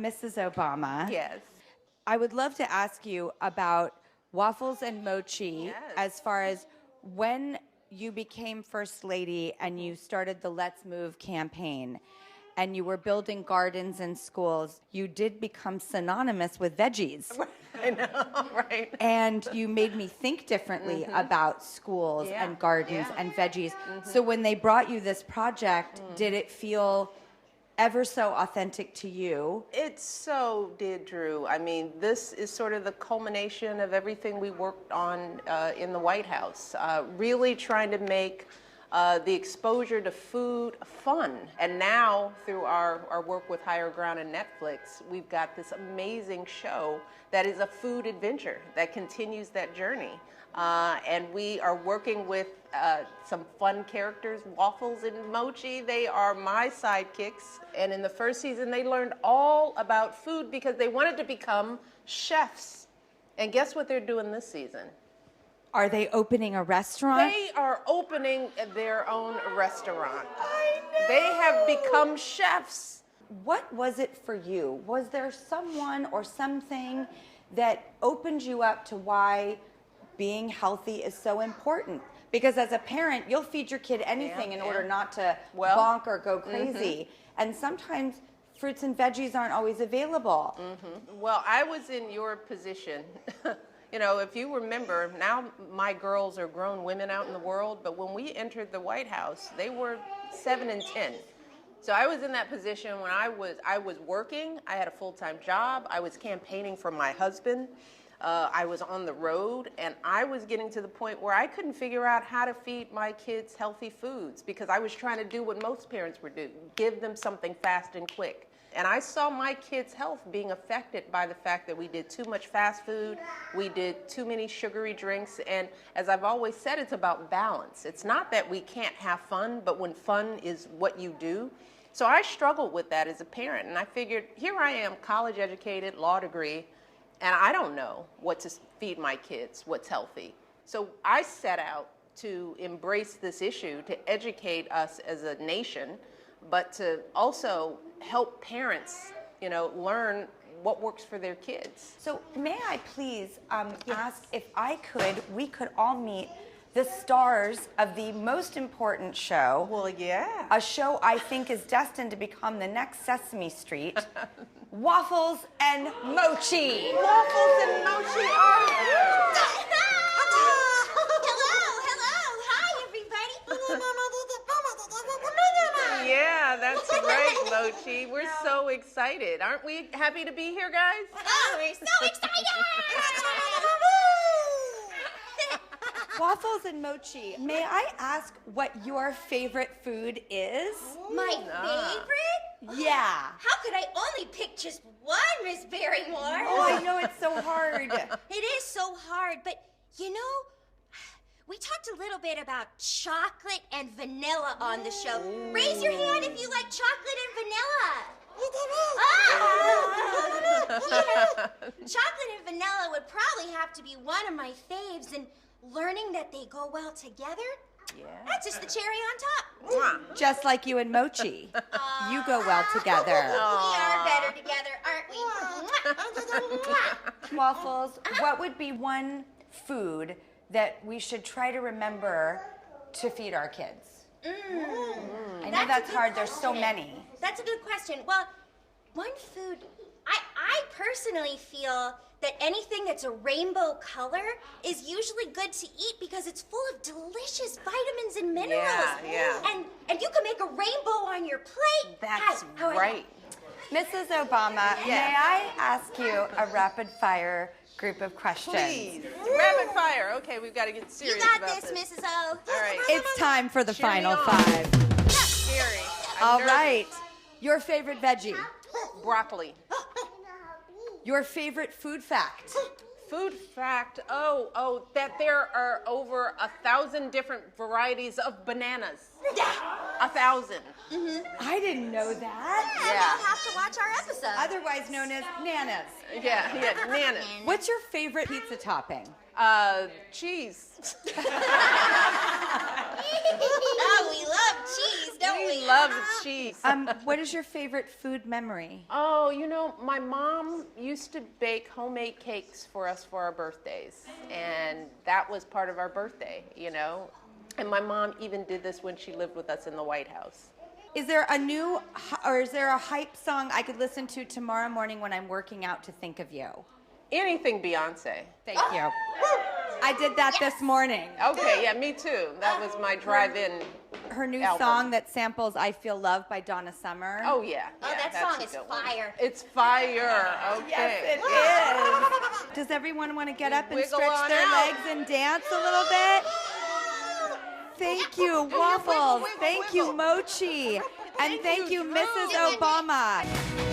Mrs. Obama. Yes. I would love to ask you about Waffles and Mochi, Yes. as far as when you became First Lady and you started the Let's Move campaign and you were building gardens in schools, you did become synonymous with veggies. I know, right? And you made me think differently about schools and gardens and veggies. So when they brought you this project, did it feel ever so authentic to you? It so did, Drew. I mean, this is sort of the culmination of everything we worked on in the White House, really trying to make the exposure to food fun. And now, through our work with Higher Ground and Netflix, we've got this amazing show that is a food adventure that continues that journey. And we are working with some fun characters, Waffles and Mochi. They are my sidekicks. And in the first season, they learned all about food because they wanted to become chefs. And guess what they're doing this season? Are they opening a restaurant? They are opening their own restaurant. I know. They have become chefs. What was it for you? Was there someone or something that opened you up to why being healthy is so important? Because as a parent, you'll feed your kid anything in order not to bonk or go crazy. And sometimes fruits and veggies aren't always available. Well, I was in your position. You know, if you remember, now my girls are grown women out in the world, but when we entered the White House, they were 7 and 10. So I was in that position when I was working. I had a full-time job. I was campaigning for my husband. I was on the road, and I was getting to the point where I couldn't figure out how to feed my kids healthy foods because I was trying to do what most parents would do, give them something fast and quick. And I saw my kids' health being affected by the fact that we did too much fast food, we did too many sugary drinks, and as I've always said, it's about balance. It's not that we can't have fun, but when fun is what you do. So I struggled with that as a parent, and I figured, here I am, college educated, law degree, and I don't know what to feed my kids, what's healthy. So I set out to embrace this issue, to educate us as a nation, but to also help parents, you know, learn what works for their kids. So may I please ask if we could all meet the stars of the most important show. Well, yeah. A show I think is destined to become the next Sesame Street. Waffles and Mochi. Waffles and Mochi are Yeah, that's right, Mochi. We're so excited. Aren't we happy to be here, guys? Oh, we're so excited! Waffles and Mochi, may I ask what your favorite food is? My favorite? Yeah. How could I only pick just one, Miss Barrymore? Oh, I know it's so hard. It is so hard, but you know, we talked a little bit about chocolate and vanilla on the show. Raise your hand if you like chocolate and vanilla. Chocolate and vanilla would probably have to be one of my faves, and learning that they go well together, that's just the cherry on top. Just like you and Mochi. You go well together. We are better together, aren't we? Waffles, what would be one food that we should try to remember to feed our kids? I know that's hard. There's so many. That's a good question. Well, one food, I personally feel that anything that's a rainbow color is usually good to eat because it's full of delicious vitamins and minerals. Yeah. And you can make a rainbow on your plate. That's right. Mrs. Obama, may I ask you a rapid fire group of questions? Please. Rapid fire. Okay, we've got to get serious You got about this, Mrs. O. All right. It's time for the Cheer me final on. 5. Scary. All right. Your favorite veggie. Broccoli. Your favorite food fact. Food fact, that there are over 1,000 different varieties of bananas. 1,000. I didn't know that. You'll have to watch our episode. Otherwise known as nanas. Yeah, bananas. What's your favorite pizza topping? Oh, Cheese. we love cheese, don't She loves cheese. What is your favorite food memory? Oh, you know, my mom used to bake homemade cakes for us for our birthdays. And that was part of our birthday, you know. And my mom even did this when she lived with us in the White House. Is there a hype song I could listen to tomorrow morning when I'm working out to think of you? Anything Beyonce. Thank you. I did that this morning. Okay, yeah, me too. That was my drive-in. Her new album. song that samples "I Feel Love" by Donna Summer. Oh yeah. Oh, yeah, that that's song a is good one. fire. It's fire. Okay. Yes, it is. Does everyone want to get up and Wiggle stretch on their out. legs and dance a little bit? Thank you, Waffles. wiggle, Thank wiggle. you, Mochi. And thank you, Drew. Mrs. Obama.